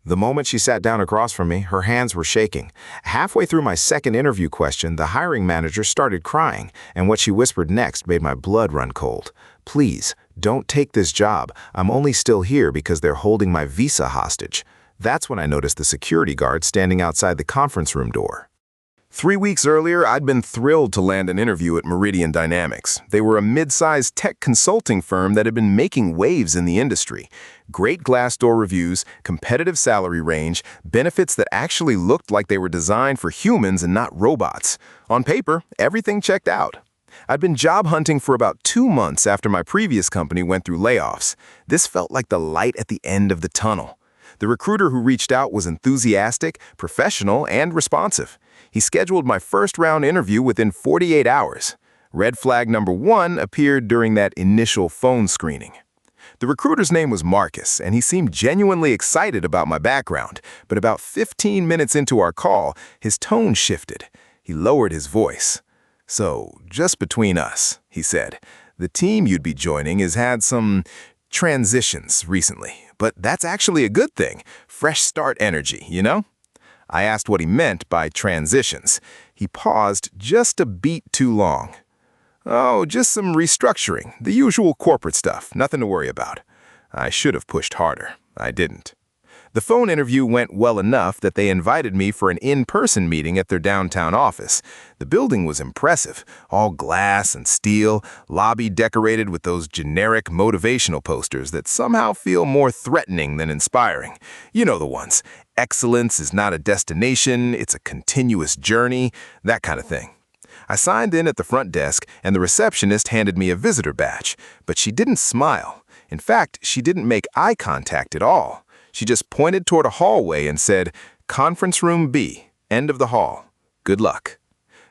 The moment she sat down across from me, her hands were shaking. Halfway through my second interview question, the hiring manager started crying, and what she whispered next made my blood run cold. "Please, don't take this job. I'm only still here because they're holding my visa hostage." That's when I noticed the security guard standing outside the conference room door. 3 weeks earlier, I'd been thrilled to land an interview at Meridian Dynamics. They were a mid-sized tech consulting firm that had been making waves in the industry. Great Glassdoor reviews, competitive salary range, benefits that actually looked like they were designed for humans and not robots. On paper, everything checked out. I'd been job hunting for about 2 months after my previous company went through layoffs. This felt like the light at the end of the tunnel. The recruiter who reached out was enthusiastic, professional, and responsive. He scheduled my first-round interview within 48 hours. Red flag number 1 appeared during that initial phone screening. The recruiter's name was Marcus, and he seemed genuinely excited about my background. But about 15 minutes into our call, his tone shifted. He lowered his voice. "So, just between us," he said, "the team you'd be joining has had some transitions recently. But that's actually a good thing. Fresh start energy, you know?" I asked what he meant by transitions. He paused just a beat too long. "Oh, just some restructuring, the usual corporate stuff, nothing to worry about." I should have pushed harder. I didn't. The phone interview went well enough that they invited me for an in-person meeting at their downtown office. The building was impressive, all glass and steel, lobby decorated with those generic motivational posters that somehow feel more threatening than inspiring. You know the ones. Excellence is not a destination, it's a continuous journey, that kind of thing. I signed in at the front desk, and the receptionist handed me a visitor badge, but she didn't smile. In fact, she didn't make eye contact at all. She just pointed toward a hallway and said, "Conference room B, end of the hall. Good luck."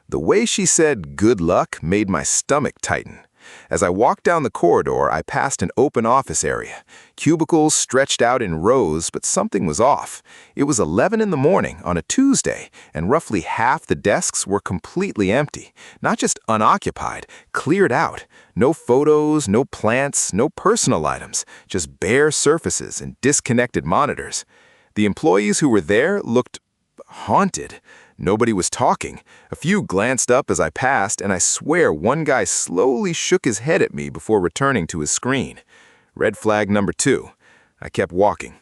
The way she said "good luck" made my stomach tighten. As I walked down the corridor, I passed an open office area. Cubicles stretched out in rows, but something was off. It was 11 in the morning on a Tuesday, and roughly half the desks were completely empty. Not just unoccupied, cleared out. No photos, no plants, no personal items, just bare surfaces and disconnected monitors. The employees who were there looked haunted. Nobody was talking. A few glanced up as I passed, and I swear one guy slowly shook his head at me before returning to his screen. Red flag number 2. I kept walking.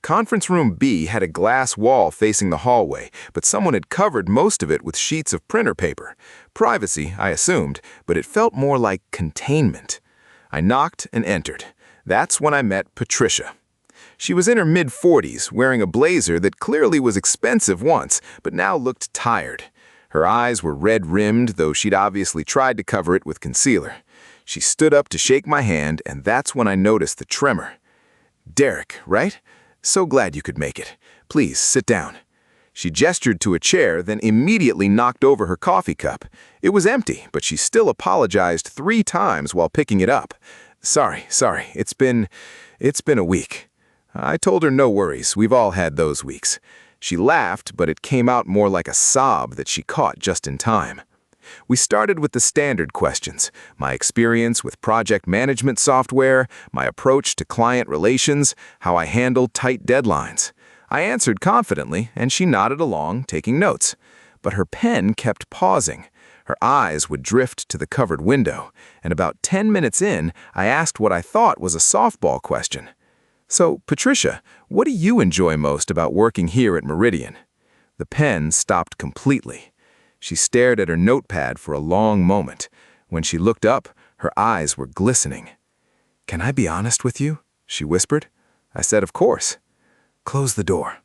Conference room B had a glass wall facing the hallway, but someone had covered most of it with sheets of printer paper. Privacy, I assumed, but it felt more like containment. I knocked and entered. That's when I met Patricia. She was in her mid-40s, wearing a blazer that clearly was expensive once, but now looked tired. Her eyes were red-rimmed, though she'd obviously tried to cover it with concealer. She stood up to shake my hand, and that's when I noticed the tremor. "Derek, right? So glad you could make it. Please, sit down." She gestured to a chair, then immediately knocked over her coffee cup. It was empty, but she still apologized 3 times while picking it up. Sorry, it's been a week." I told her no worries, we've all had those weeks. She laughed, but it came out more like a sob that she caught just in time. We started with the standard questions: my experience with project management software, my approach to client relations, how I handled tight deadlines. I answered confidently, and she nodded along, taking notes. But her pen kept pausing. Her eyes would drift to the covered window, and about 10 minutes in, I asked what I thought was a softball question. "So, Patricia, what do you enjoy most about working here at Meridian?" The pen stopped completely. She stared at her notepad for a long moment. When she looked up, her eyes were glistening. "Can I be honest with you?" she whispered. I said, "Of course." "Close the door."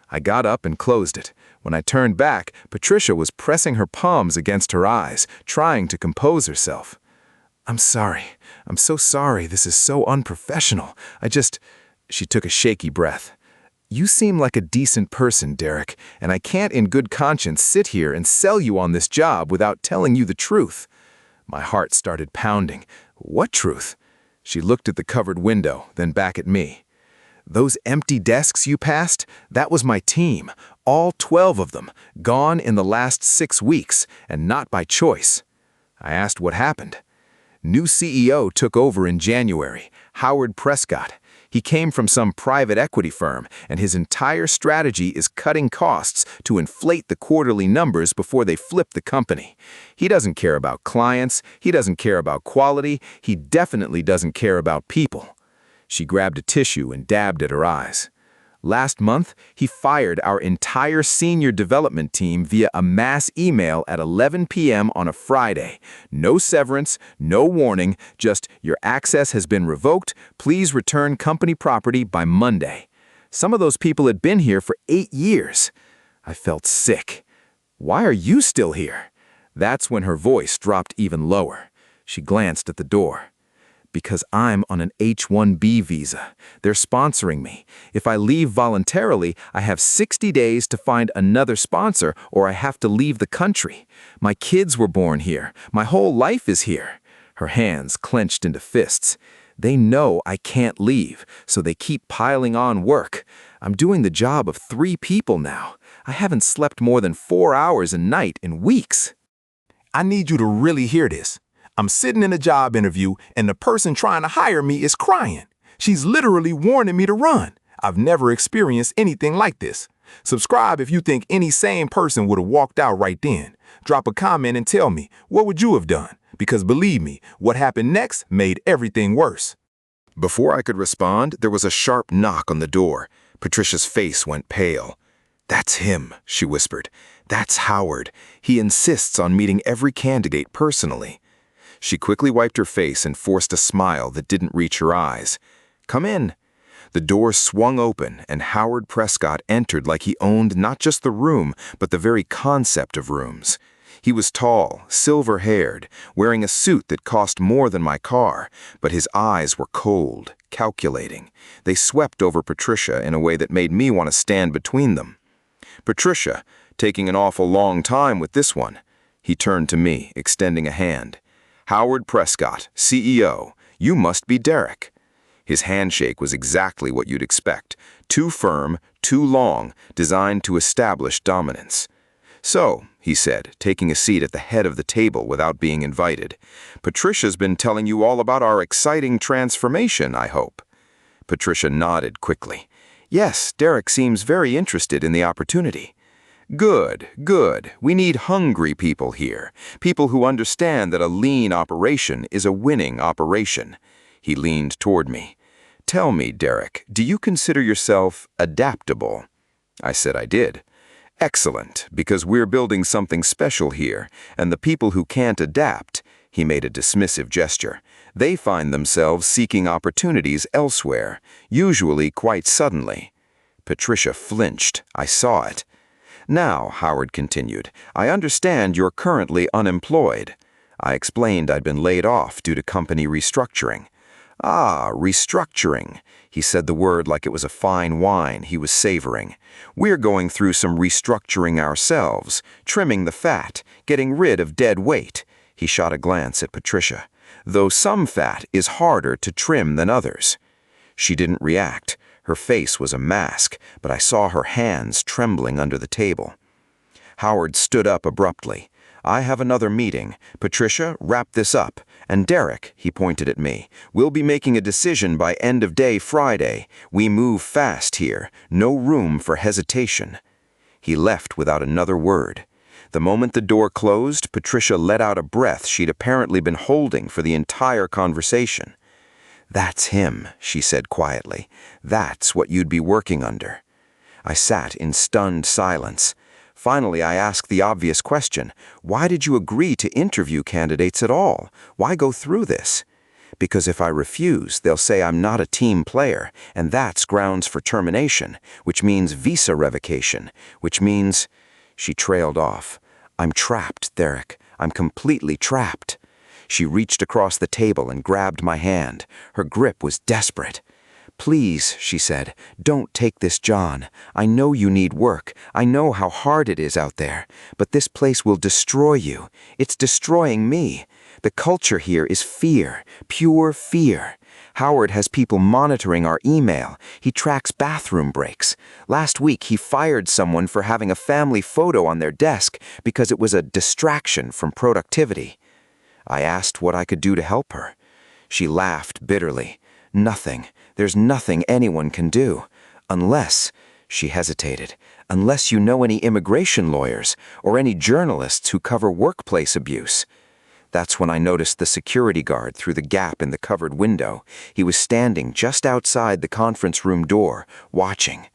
I got up and closed it. When I turned back, Patricia was pressing her palms against her eyes, trying to compose herself. "I'm sorry. I'm so sorry. This is so unprofessional. She took a shaky breath. "You seem like a decent person, Derek, and I can't in good conscience sit here and sell you on this job without telling you the truth." My heart started pounding. "What truth?" She looked at the covered window, then back at me. "Those empty desks you passed, that was my team, all 12 of them, gone in the last 6 weeks, and not by choice." I asked what happened. "New CEO took over in January, Howard Prescott. He came from some private equity firm, and his entire strategy is cutting costs to inflate the quarterly numbers before they flip the company. He doesn't care about clients, he doesn't care about quality, he definitely doesn't care about people. She grabbed a tissue and dabbed at her eyes. Last month, he fired our entire senior development team via a mass email at 11 p.m. on a Friday. No severance, no warning, just your access has been revoked. Please return company property by Monday. Some of those people had been here for 8 years. I felt sick. Why are you still here? That's when her voice dropped even lower. She glanced at the door. Because I'm on an H-1B visa. They're sponsoring me. If I leave voluntarily, I have 60 days to find another sponsor or I have to leave the country. My kids were born here. My whole life is here. Her hands clenched into fists. They know I can't leave, so they keep piling on work. I'm doing the job of 3 people now. I haven't slept more than 4 hours a night in weeks. I need you to really hear this. I'm sitting in a job interview and the person trying to hire me is crying. She's literally warning me to run. I've never experienced anything like this. Subscribe if you think any sane person would have walked out right then. Drop a comment and tell me, what would you have done? Because believe me, what happened next made everything worse. Before I could respond, there was a sharp knock on the door. Patricia's face went pale. "That's him," she whispered. "That's Howard. He insists on meeting every candidate personally." She quickly wiped her face and forced a smile that didn't reach her eyes. "Come in." The door swung open, and Howard Prescott entered like he owned not just the room, but the very concept of rooms. He was tall, silver-haired, wearing a suit that cost more than my car, but his eyes were cold, calculating. They swept over Patricia in a way that made me want to stand between them. "Patricia, taking an awful long time with this one." He turned to me, extending a hand. "Howard Prescott, CEO, you must be Derek." His handshake was exactly what you'd expect. Too firm, too long, designed to establish dominance. "So," he said, taking a seat at the head of the table without being invited, "Patricia's been telling you all about our exciting transformation, I hope." Patricia nodded quickly. "Yes, Derek seems very interested in the opportunity." "Good, good. We need hungry people here, people who understand that a lean operation is a winning operation." He leaned toward me. "Tell me, Derek, do you consider yourself adaptable?" I said I did. "Excellent, because we're building something special here, and the people who can't adapt," he made a dismissive gesture, "they find themselves seeking opportunities elsewhere, usually quite suddenly." Patricia flinched. I saw it. "Now," Howard continued, "I understand you're currently unemployed." I explained I'd been laid off due to company restructuring. "Ah, restructuring." He said the word like it was a fine wine he was savoring. "We're going through some restructuring ourselves, trimming the fat, getting rid of dead weight." He shot a glance at Patricia. "Though some fat is harder to trim than others." She didn't react. Her face was a mask, but I saw her hands trembling under the table. Howard stood up abruptly. "I have another meeting. Patricia, wrap this up. And Derek," he pointed at me, "we'll be making a decision by end of day Friday. We move fast here. No room for hesitation." He left without another word. The moment the door closed, Patricia let out a breath she'd apparently been holding for the entire conversation. "That's him," she said quietly. "That's what you'd be working under." I sat in stunned silence. Finally, I asked the obvious question. "Why did you agree to interview candidates at all? Why go through this?" "Because if I refuse, they'll say I'm not a team player, and that's grounds for termination, which means visa revocation, which means—" She trailed off. "I'm trapped, Derek. I'm completely trapped." She reached across the table and grabbed my hand. Her grip was desperate. "Please," she said, "don't take this, John. I know you need work. I know how hard it is out there. But this place will destroy you. It's destroying me. The culture here is fear, pure fear. Howard has people monitoring our email. He tracks bathroom breaks. Last week, he fired someone for having a family photo on their desk because it was a distraction from productivity." I asked what I could do to help her. She laughed bitterly. Nothing. There's nothing anyone can do. Unless, she hesitated, unless you know any immigration lawyers or any journalists who cover workplace abuse. That's when I noticed the security guard through the gap in the covered window. He was standing just outside the conference room door, watching.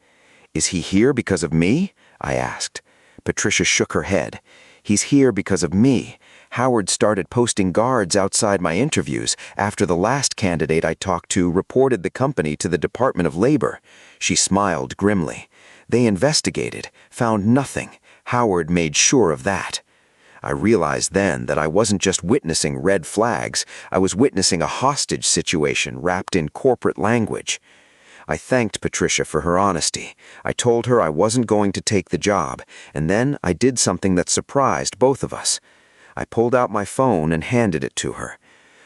"Is he here because of me?" I asked. Patricia shook her head. "He's here because of me. Howard started posting guards outside my interviews after the last candidate I talked to reported the company to the Department of Labor." She smiled grimly. "They investigated, found nothing. Howard made sure of that." I realized then that I wasn't just witnessing red flags, I was witnessing a hostage situation wrapped in corporate language. I thanked Patricia for her honesty. I told her I wasn't going to take the job, and then I did something that surprised both of us. I pulled out my phone and handed it to her.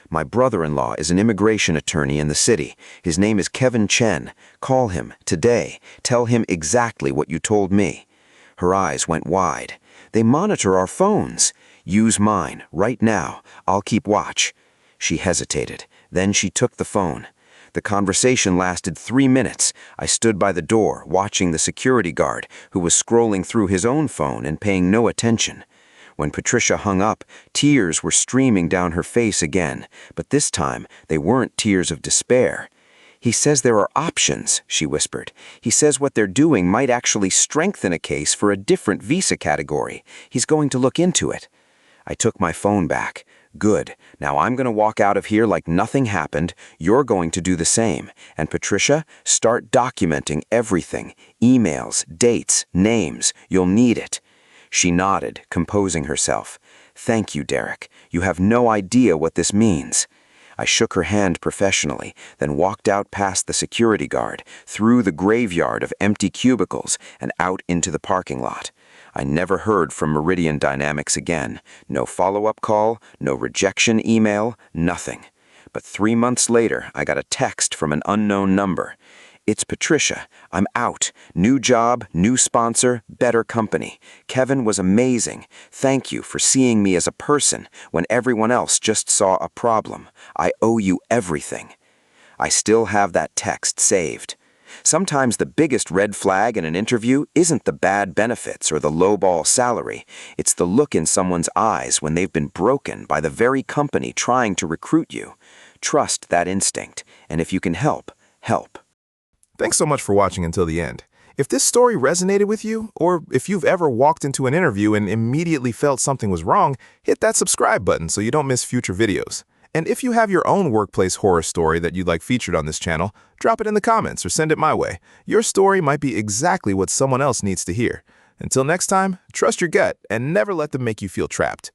"My brother-in-law is an immigration attorney in the city. His name is Kevin Chen. Call him, today. Tell him exactly what you told me." Her eyes went wide. "They monitor our phones." "Use mine, right now. I'll keep watch." She hesitated. Then she took the phone. The conversation lasted 3 minutes. I stood by the door, watching the security guard, who was scrolling through his own phone and paying no attention. When Patricia hung up, tears were streaming down her face again, but this time they weren't tears of despair. "He says there are options," she whispered. "He says what they're doing might actually strengthen a case for a different visa category. He's going to look into it." I took my phone back. "Good. Now I'm going to walk out of here like nothing happened. You're going to do the same. And Patricia, start documenting everything. Emails, dates, names. You'll need it." She nodded, composing herself. "Thank you, Derek. You have no idea what this means." I shook her hand professionally, then walked out past the security guard, through the graveyard of empty cubicles, and out into the parking lot. I never heard from Meridian Dynamics again. No follow-up call, no rejection email, nothing. But 3 months later, I got a text from an unknown number. "It's Patricia. I'm out. New job, new sponsor, better company. Kevin was amazing. Thank you for seeing me as a person when everyone else just saw a problem. I owe you everything." I still have that text saved. Sometimes the biggest red flag in an interview isn't the bad benefits or the lowball salary. It's the look in someone's eyes when they've been broken by the very company trying to recruit you. Trust that instinct, and if you can help, help. Thanks so much for watching until the end. If this story resonated with you, or if you've ever walked into an interview and immediately felt something was wrong, hit that subscribe button so you don't miss future videos. And if you have your own workplace horror story that you'd like featured on this channel, drop it in the comments or send it my way. Your story might be exactly what someone else needs to hear. Until next time, trust your gut and never let them make you feel trapped.